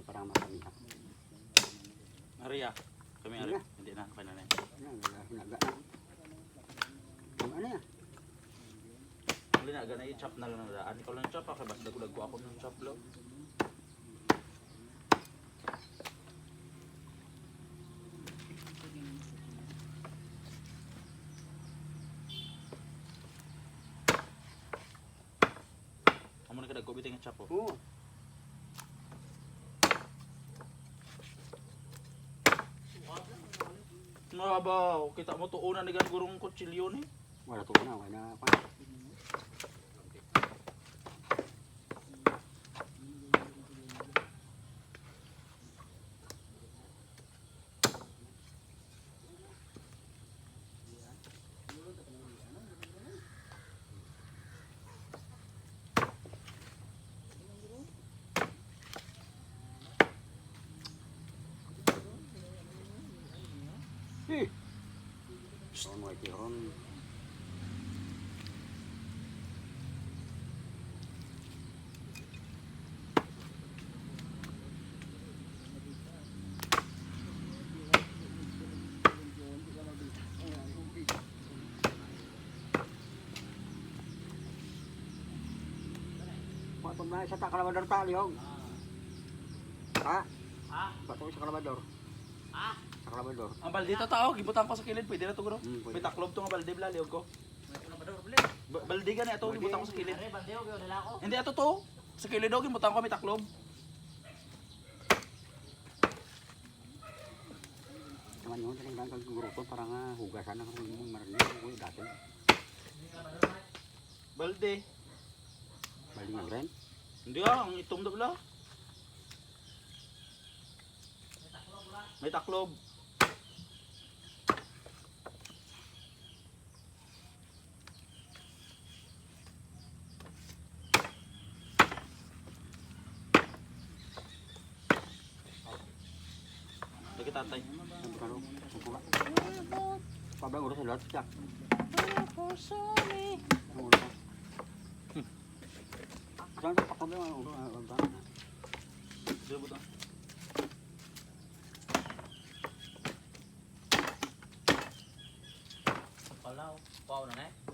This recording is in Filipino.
parang makamiha. Maria, kami ari. Hindi na pa na. Hinaga. Ano yan? Hindi na ganay chop na lang na. Ikaw lang chop kay basta dagulag ko ako ng chop lo. Amo na kada ko biting chop po. Oo. Mabaw, kita mo tuunan ni gan gurong kutsilyo ni. Wala to na, wala pa. Ron mo iti ron. Patong na sa kalabador tali hong. Ha? Ha? Patong sa kalabador. Ha? Sa kalabador. Ang balde to tao, gibutan ko sa kilid, pwede na to guro. Pwede. May taklob to nga balde blaliog ko. Balde gani ato gibutan ko sa kilid. Hindi ato to. Sa kilid daw gibutan ko may taklob. Naman yun, talang kang grupo para nga hugasan ng mong marinig. Uy, dati. Balde. Bali nga rin. Hindi ang itom daw bala. May taklob. Lagi tatay. Sabi ka rin, susuka. Pabang uros sa lahat siya. Ang uros ka. Saan ka pakabang ang uros? Dito buta. Palaw, wow na na.